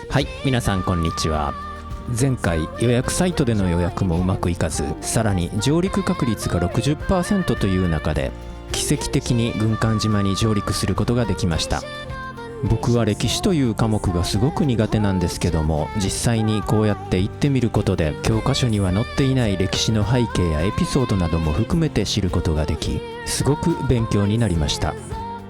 はい、皆さんこんにちは。前回予約サイトでの予約もうまくいかず、さらに上陸確率が 60% という中で奇跡的に軍艦島に上陸することができました。僕は歴史という科目がすごく苦手なんですけども、実際にこうやって行ってみることで教科書には載っていない歴史の背景やエピソードなども含めて知ることができ、すごく勉強になりました。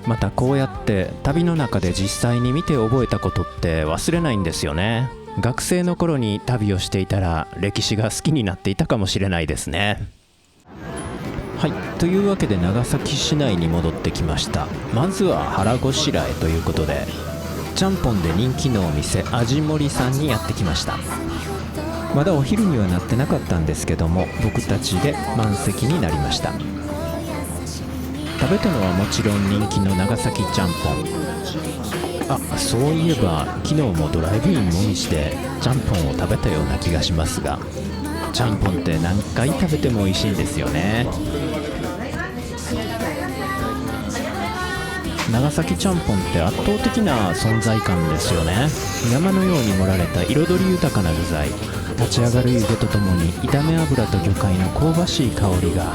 またこうやって旅の中で実際に見て覚えたことって忘れないんですよね。学生の頃に旅をしていたら歴史が好きになっていたかもしれないですね。はい、というわけで長崎市内に戻ってきました。まずは腹ごしらえということで、ちゃんぽんで人気のお店味森さんにやってきました。まだお昼にはなってなかったんですけども、僕たちで満席になりました。食べたのはもちろん人気の長崎ちゃんぽん。そういえば昨日もドライブインもみしてちゃんぽんを食べたような気がしますが、ちゃんぽんって何回食べても美味しいんですよね。長崎ちゃんぽんって圧倒的な存在感ですよね。山のように盛られた彩り豊かな具材、立ち上がる湯気とともに炒め油と魚介の香ばしい香りが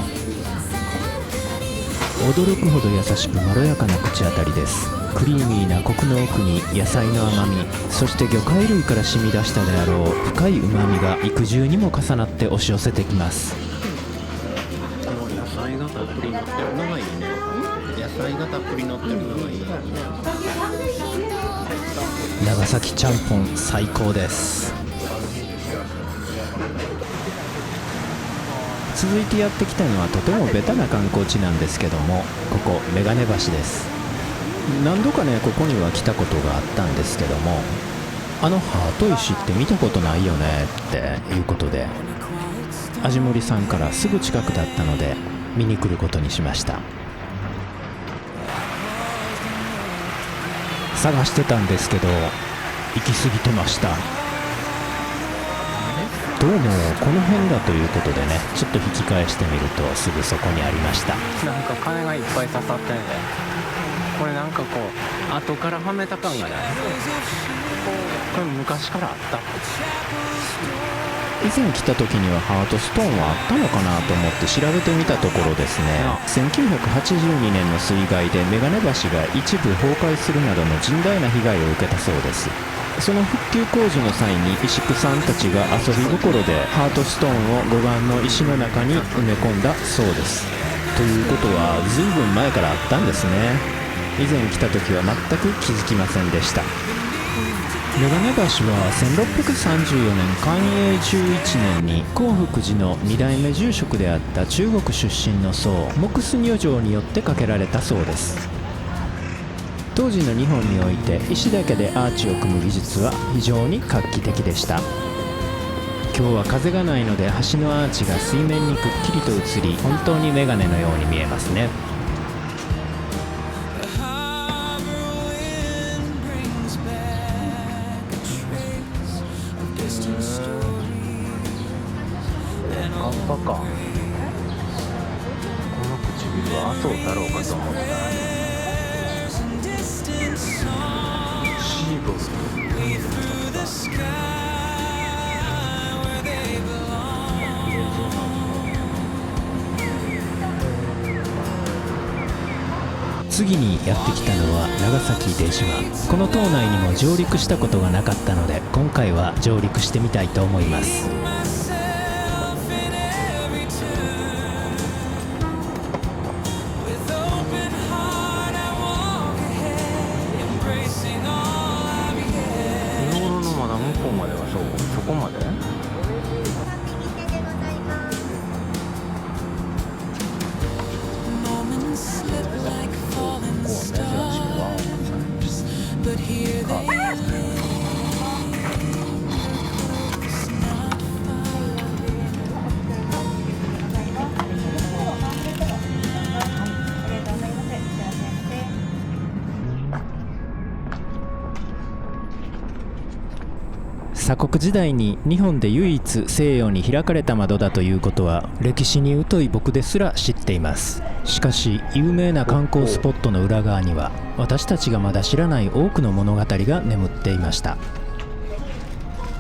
驚くほど優しくまろやかな口当たりです。クリーミーなコクの奥に野菜の甘み、そして魚介類から染み出したであろう深い旨みが幾重にも重なって押し寄せてきます。この野菜がたっぷり乗ってるのがいいね。野菜がたっぷり乗ってるのがいい。長崎ちゃんぽん最高です。続いてやってきたのはとてもベタな観光地なんですけども、ここ眼鏡橋です。何度かねここには来たことがあったんですけども、ハート石って見たことないよねっていうことで、味森さんからすぐ近くだったので見に来ることにしました。探してたんですけど行き過ぎてました。どうもこの辺だということでね、ちょっと引き返してみるとすぐそこにありました。なんか金がいっぱい刺さってんね。これなんかこう後からはめた感がない。これ昔からあった。以前来た時にはハートストーンはあったのかなと思って調べてみたところですね、1982年の水害で眼鏡橋が一部崩壊するなどの甚大な被害を受けたそうです。その復旧工事の際に石工さんたちが遊び心でハートストーンを護岸の石の中に埋め込んだそうです。ということは随分前からあったんですね。以前来た時は全く気づきませんでした。眼鏡橋は1634年寛永11年に興福寺の2代目住職であった中国出身の僧木須如定によって架けられたそうです。当時の日本において石だけでアーチを組む技術は非常に画期的でした。今日は風がないので橋のアーチが水面にくっきりと映り、本当に眼鏡のように見えますね。カッパか。この唇は麻生太郎かと思った。シーボス次にやってきたのは長崎出島。この島内にも上陸したことがなかったので、今回は上陸してみたいと思います。道路のまだ向こうまではそこまで。鎖国時代に日本で唯一西洋に開かれた窓だということは歴史に疎い僕ですら知っています。しかし有名な観光スポットの裏側には私たちがまだ知らない多くの物語が眠っていました。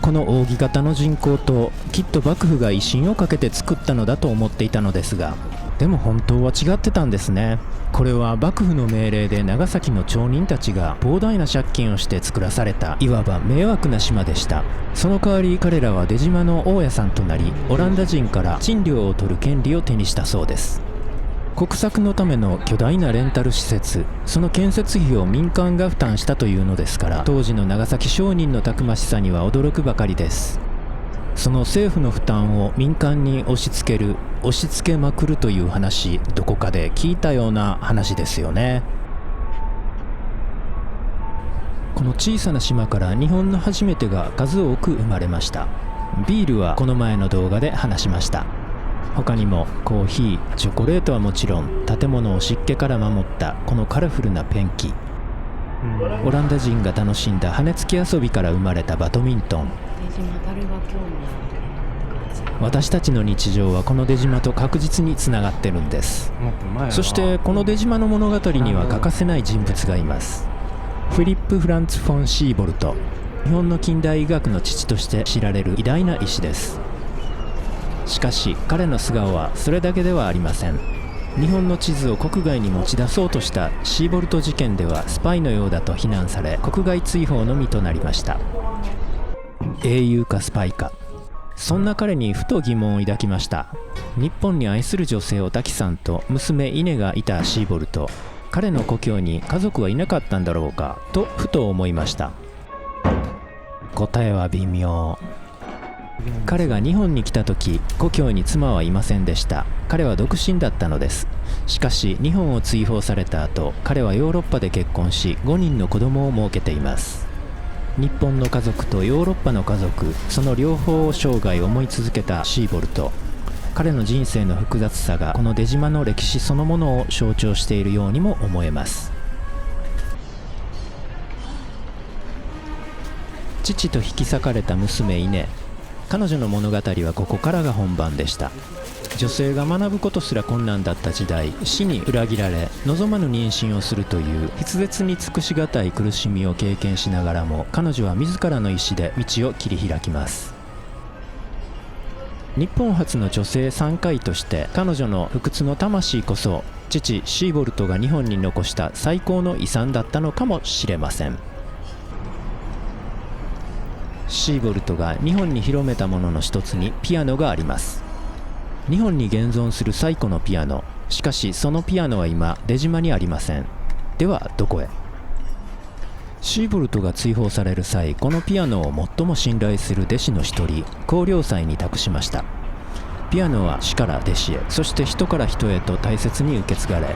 この扇形の人工島、きっと幕府が威信をかけて作ったのだと思っていたのですが、でも本当は違ってたんですね。これは幕府の命令で長崎の町人たちが膨大な借金をして作らされた、いわば迷惑な島でした。その代わり彼らは出島の大家さんとなり、オランダ人から賃料を取る権利を手にしたそうです。国策のための巨大なレンタル施設、その建設費を民間が負担したというのですから、当時の長崎商人のたくましさには驚くばかりです。その政府の負担を民間に押し付ける、押し付けまくるという話、どこかで聞いたような話ですよね。この小さな島から日本の初めてが数多く生まれました。ビールはこの前の動画で話しました。他にもコーヒー、チョコレートはもちろん、建物を湿気から守ったこのカラフルなペンキ、オランダ人が楽しんだ羽根つき遊びから生まれたバドミントン。私たちの日常はこの出島と確実につながってるんです。そしてこの出島の物語には欠かせない人物がいます。フィリップ・フランツ・フォン・シーボルト。日本の近代医学の父として知られる偉大な医師です。しかし彼の素顔はそれだけではありません。日本の地図を国外に持ち出そうとしたシーボルト事件ではスパイのようだと非難され、国外追放の身となりました。英雄かスパイか、そんな彼にふと疑問を抱きました。日本に愛する女性お滝さんと娘イネがいたシーボルト、彼の故郷に家族はいなかったんだろうかとふと思いました。答えは微妙。彼が日本に来た時、故郷に妻はいませんでした。彼は独身だったのです。しかし日本を追放された後、彼はヨーロッパで結婚し5人の子供を設けています。日本の家族とヨーロッパの家族、その両方を生涯思い続けたシーボルト。彼の人生の複雑さがこの出島の歴史そのものを象徴しているようにも思えます。父と引き裂かれた娘イネ。彼女の物語はここからが本番でした。女性が学ぶことすら困難だった時代、死に裏切られ望まぬ妊娠をするという筆舌に尽くしがたい苦しみを経験しながらも、彼女は自らの意志で道を切り開きます。日本初の女性産科医として彼女の不屈の魂こそ、父シーボルトが日本に残した最高の遺産だったのかもしれません。シーボルトが日本に広めたものの一つにピアノがあります。日本に現存する最古のピアノ。しかしそのピアノは今出島にありません。ではどこへ。シーボルトが追放される際、このピアノを最も信頼する弟子の一人、光陵斎に託しました。ピアノは師から弟子へ、そして人から人へと大切に受け継がれ、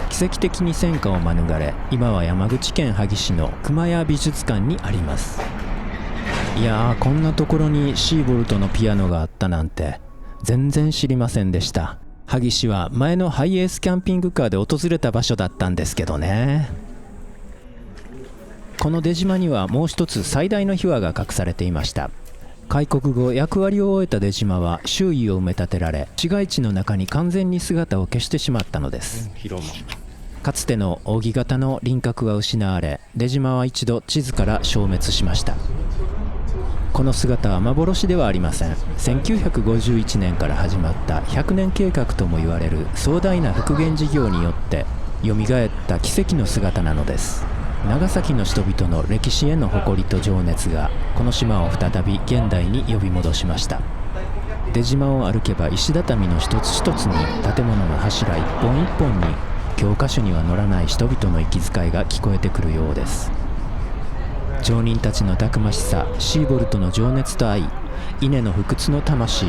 奇跡的に戦火を免れ、今は山口県萩市の熊谷美術館にあります。いやー、こんなところにシーボルトのピアノがあったなんて全然知りませんでした。萩市は前のハイエースキャンピングカーで訪れた場所だったんですけどね。この出島にはもう一つ最大の秘話が隠されていました。開国後役割を終えた出島は周囲を埋め立てられ、市街地の中に完全に姿を消してしまったのです。かつての扇形の輪郭が失われ、出島は一度地図から消滅しました。この姿は幻ではありません。1951年から始まった100年計画とも言われる壮大な復元事業によって蘇った奇跡の姿なのです。長崎の人々の歴史への誇りと情熱がこの島を再び現代に呼び戻しました。出島を歩けば石畳の一つ一つに、建物の柱一本一本に教科書には載らない人々の息遣いが聞こえてくるようです。町人たちのたくましさ、シーボルトの情熱と愛、稲の不屈の魂、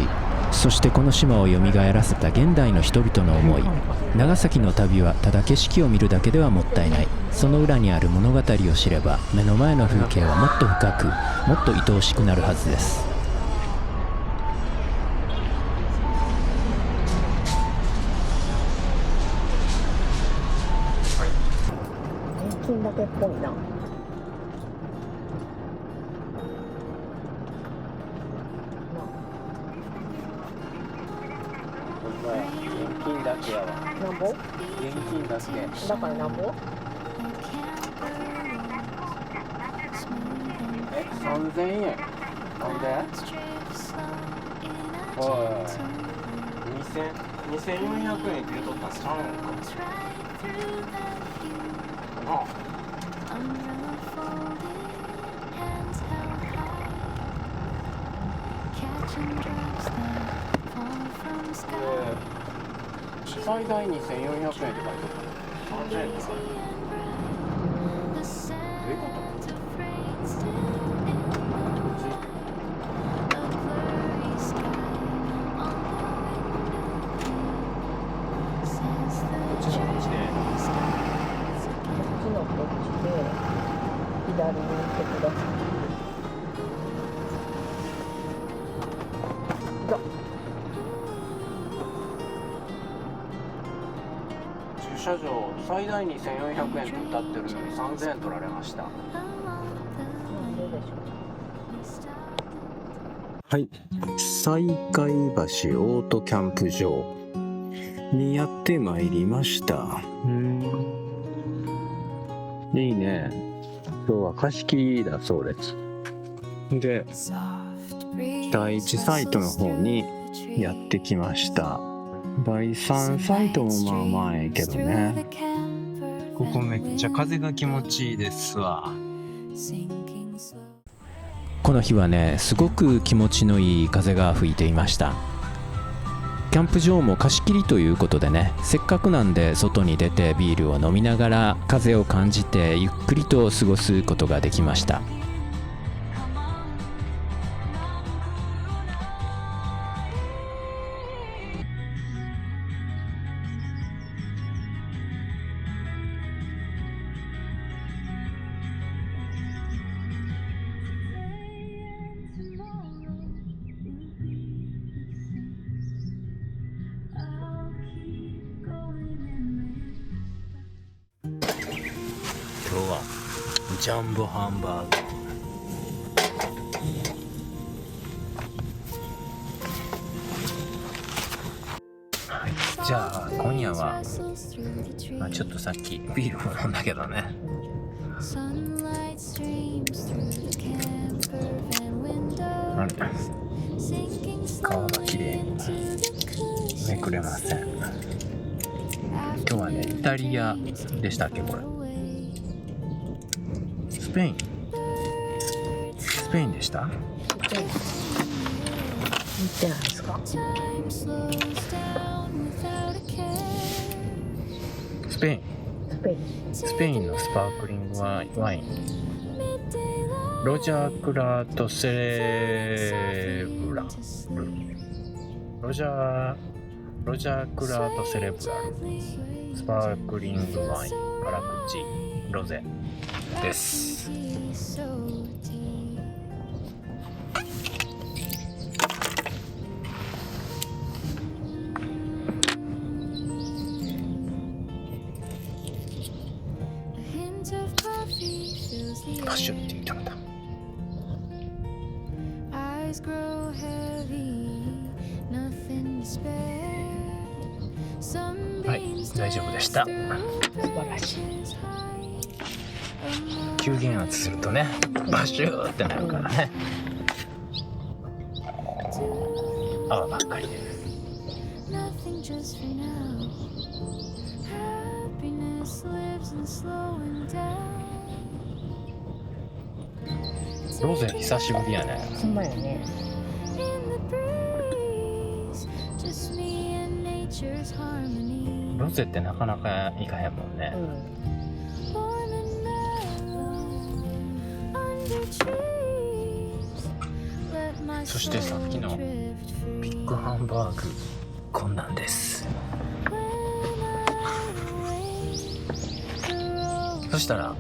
そしてこの島をよみがえらせた現代の人々の思い。長崎の旅はただ景色を見るだけではもったいない。その裏にある物語を知れば、目の前の風景はもっと深く、もっと愛おしくなるはずです。金だけっぽいな。現金だけやわ。なんぼ？現金だけ。だからなんぼ3000円。なんで？おい、2400円って言うとったんちゃうんかなあ。最大2400円って書いてあったの30円とか。どういうこと？こっちのこっちで左に行ってください。駐車場最大2400円って歌ってるのに3000円取られました。はい、西海橋オートキャンプ場にやってまいりました。いいね。今日は貸し切りだそうです。で、第1サイトの方にやってきました。第3サイトもまあまあええけどね。ここめっちゃ風が気持ちいいですわ。この日はね、すごく気持ちのいい風が吹いていました。キャンプ場も貸し切りということでね、せっかくなんで外に出てビールを飲みながら風を感じてゆっくりと過ごすことができました。今日はジャンボハンバーグ。はい、じゃあ今夜は、ちょっとさっきビールも飲んだけどね、あれ皮がきれいにめくれません。今日はね、イタリアでしたっけこれ。スペインでした？行ってないですか？スペインのスパークリングワイン、ロジャークラートセレブラル、ロジャークラートセレブラルスパークリングワイン辛口ロゼです。パシュって言ったんだ。はい、大丈夫でした。素晴らしい。急減圧するとね、バシューってなるからね。泡ばっかりで。ロゼ久しぶりやね。ほんまやね。ロゼってなかなかいかへんもんね。そしてさっきのビッグハンバーグ、こんなんです。そしたら、は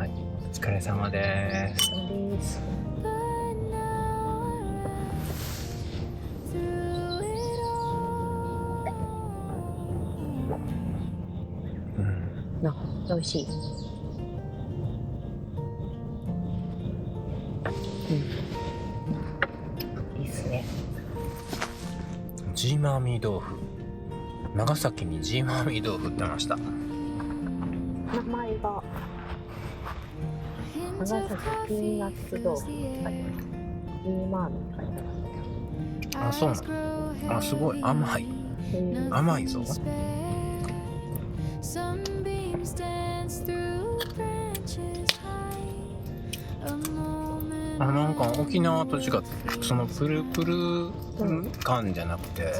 い、お疲れ様です。美味しい。いいっすね。ジーマーミー豆腐。長崎にジーマーミー豆腐ってました。名前が長崎ピーナッツ豆腐って書いてます。ピーマーメンって書いてます。あ、そうなの。あ、すごい甘い。甘いぞ。あ、なんか沖縄と違ってそのプルプル感じゃなくて、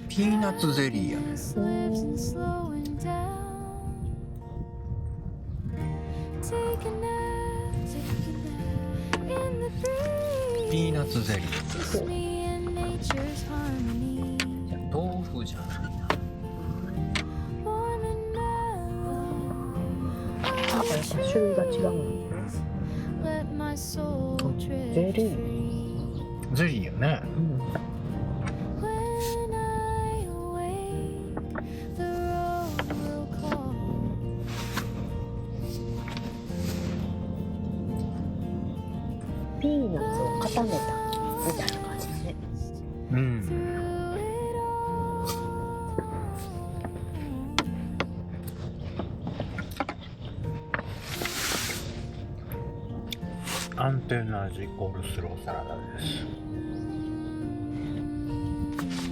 ピーナッツゼリーやね。ピーナッツゼリー。豆腐じゃないな。あ、やっぱ種類が違うの。ゼリー。ゼリーよね。ピーナッツを固めたみたいな感じだね。うん。安定な味コールスローサラダです。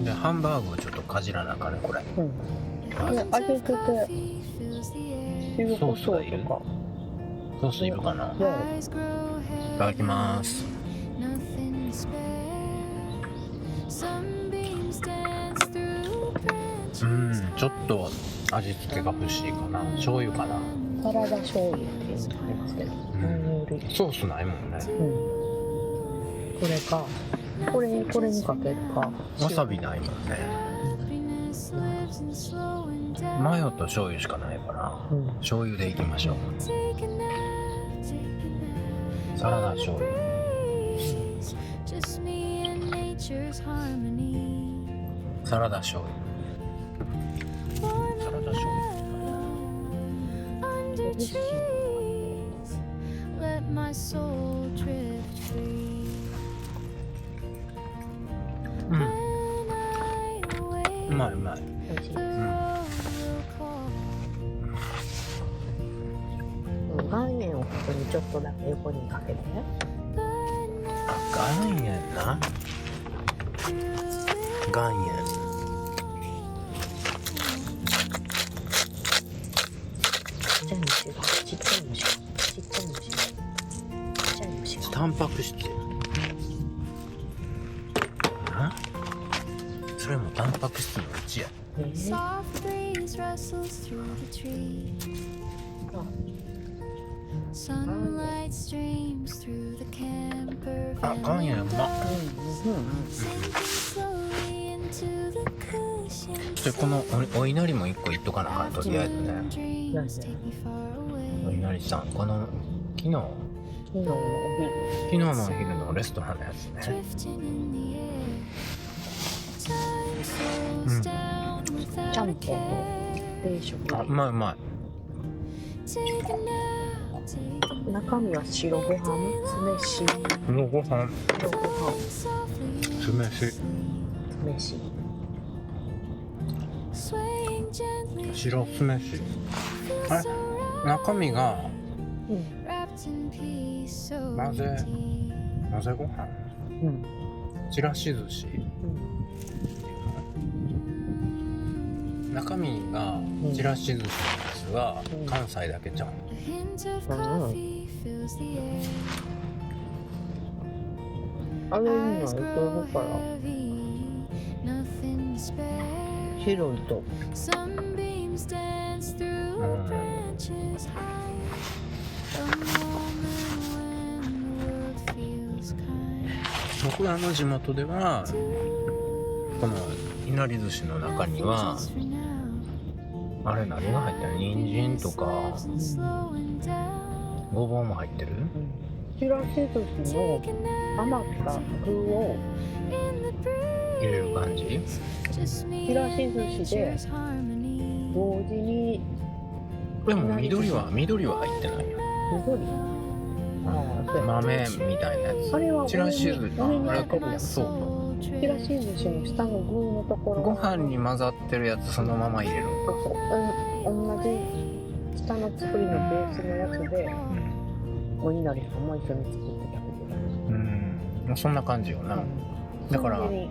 で、ハンバーグをちょっとかじらなあかんね、これ。で、味付け、塩コショウとか。ソースいるかな。いただきます。ちょっと味付けが欲しいかな。醤油かな。サラダ醤油っていうのがありますけど、ソースないもんね。これか、これにかけるか。わさびないもんね。マヨと醤油しかないから、醤油でいきましょう。サラダ醤油。サラダ醤油。サラダ醤油。うまいうまい。美味しいです。岩塩をここにちょっとだけ横にかけて。岩塩な。岩塩。ちっちゃい虫が。タンパク質。それもタンパク質のうちや。あ、岩塩うまっ。で、このお稲荷も1個いっとかなあかん、とりあえずね。お稲荷さん、この昨日のお昼のレストランのやつね。ちゃんぽんの定食。あ、うまいうまい。中身は白ご飯、酢飯。白ご飯、酢飯。白酢飯。あれ、中身が混ぜご飯、ちらし寿司。中身がちらし寿司のやつは関西だけじゃん。あれいいのいけるから。白いと。僕らの地元ではこのいなり寿司の中にはあれ何が入ってる？人参とかごぼうも入ってる？ちらし寿司の余った具を入れる感じ？ちらし寿司で同時に。でも緑は入ってないよ。緑？豆みたいなやつ。あれはちらし寿司。上にかけるやん。そう。ちらし寿司の下の具のところご飯に混ざってるやつそのまま入れるのか。同じ下の作りのベースのやつでお稲荷さんも一緒に作って食べてもうそんな感じよな。だからそれに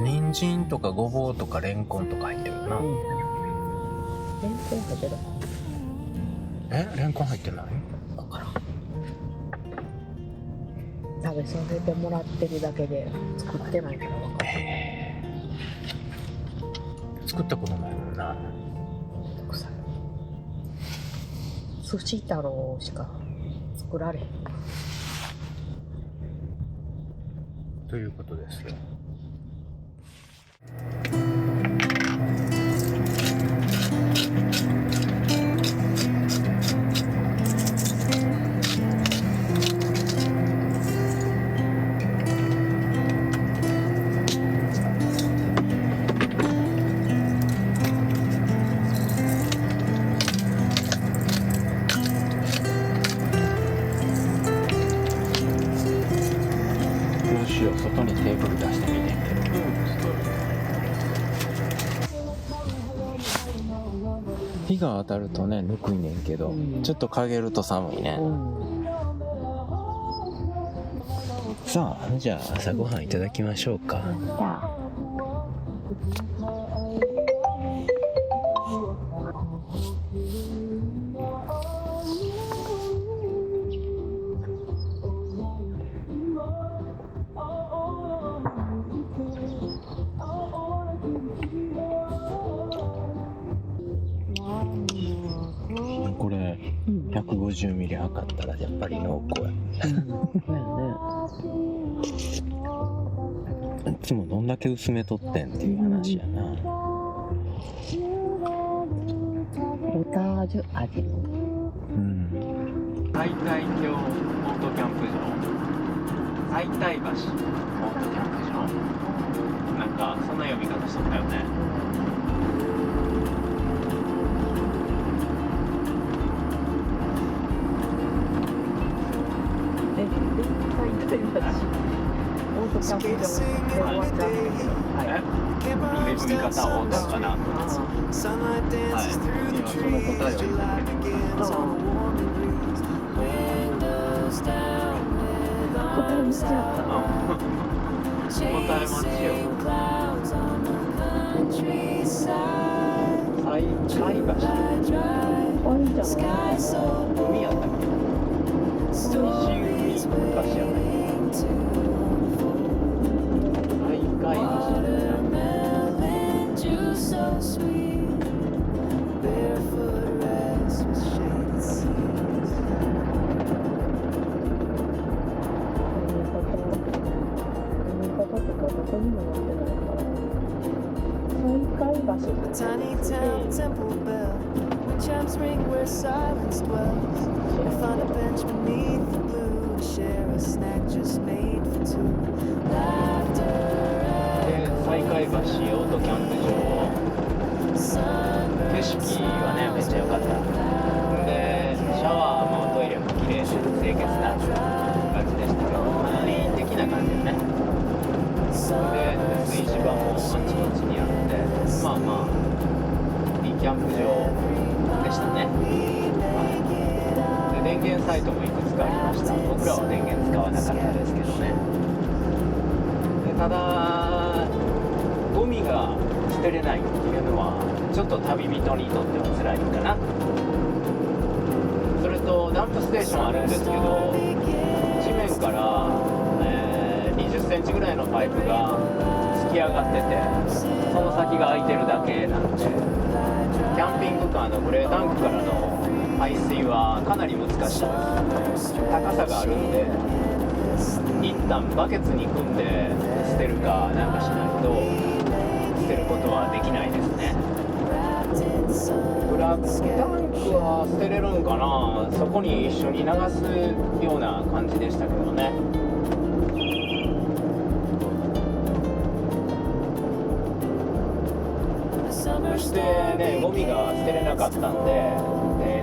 人参とかごぼうとかレンコンとか入ってるよな。レンコン入ってるレンコン入ってない？だから食べさせてもらってるだけで作ってないから分かる。作ったことないもんな。寿司太郎しか作られへん。ということですよ。どうしよう、外にテーブル出してみてんけど。日が当たるとね、ぬくいねんけど、ちょっと陰ると寒いね。さあ、じゃあ朝ごはんいただきましょうか。じゃあこれ、150ミリ測ったらやっぱり濃厚や。いつもどんだけ薄めとってんっていう話やな。ポタージュ味。西太京オートキャンプ場、西太橋オートキャンプ場、なんかそんな読み方しとったよね。オートキャンプ場で終わっちゃうんだけど。読み方オートかな。はい。今その答えを言って答え間違った答え待ちよ。西橋。お兄ちゃんの海やったっけ？西海昔やない。西海橋。Tiny town temple bell, when chimes ring where silence dwells. We find a bench beneath the blue, share a snack just made for two. Laughter で、西海橋オートキャンプ場、景色はねめっちゃ良かった。で、シャワーもトイレも綺麗で清潔な感じでしたけど、簡易的な感じでね。で、炊事場もあちこちにあって、まあまあいいキャンプ場でしたね。で、電源サイトもいくつかありました。僕らは電源使わなかったですけどね。で、ただゴミが捨てれないっていうのはちょっと旅人にとっては辛いかな。それとダンプステーションあるんですけど、地面から20センチぐらいのパイプが突き上がってて、その先が空いてるだけなので、キャンピングカーのグレータンクからの排水はかなり難しいです。高さがあるんで、一旦バケツに組んで捨てるかなんかしないと捨てることはできないですね。ブラックタンクは捨てれるんかな。そこに一緒に流すような感じでしたけどね。そしてね、ゴミが捨てれなかったんで、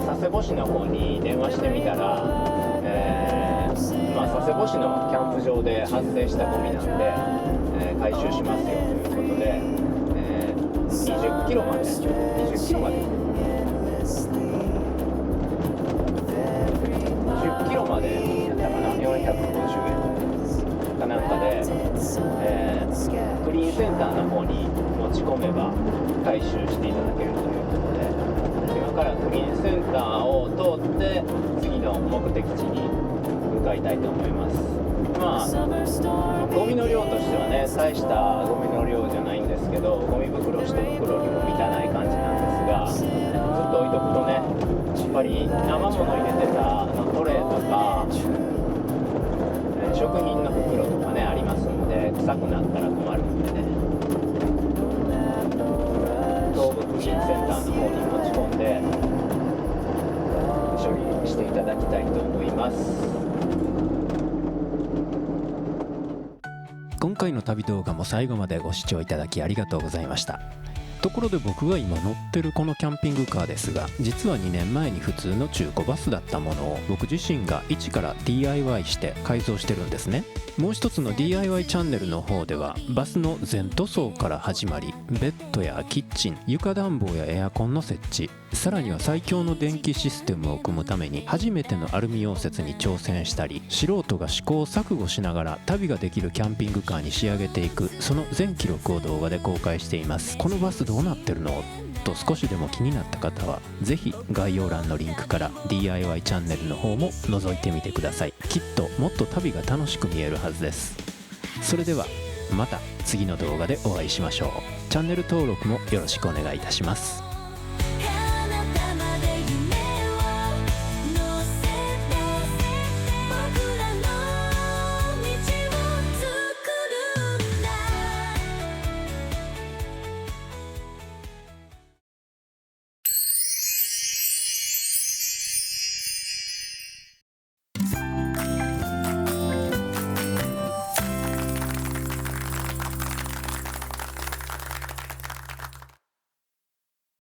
佐世保市の方に電話してみたら、佐世保市のキャンプ場で発生したゴミなんで、回収しますよということで、20キロまで10キロまで10キロまでやったかな、450円かなんかで、クリーンセンターの方に持ち込めば回収していただけるということで、今からクリーンセンターを通って次の目的地に向かいたいと思います。ゴミの量としてはね、大したゴミの量じゃないんですけど、ゴミ袋1袋にも満たない感じなんですが、ずっと置いとくとね、やっぱり生物入れてたトレーとか、食品の袋とかねありますんで、臭くなったら困るんでね、東部クリーンセンターの方に持ち込んで処理していただきたいと思います。今回の旅動画も最後までご視聴いただきありがとうございました。ところで僕が今乗ってるこのキャンピングカーですが、実は2年前に普通の中古バスだったものを僕自身が一から DIY して改造してるんですね。もう一つの DIY チャンネルの方ではバスの全塗装から始まり、ベッドやキッチン、床暖房やエアコンの設置、さらには最強の電気システムを組むために初めてのアルミ溶接に挑戦したり、素人が試行錯誤しながら旅ができるキャンピングカーに仕上げていく、その全記録を動画で公開しています。このバスどうなってるのと少しでも気になった方はぜひ概要欄のリンクから DIY チャンネルの方も覗いてみてください。きっともっと旅が楽しく見えるはずです。それではまた次の動画でお会いしましょう。チャンネル登録もよろしくお願いいたします。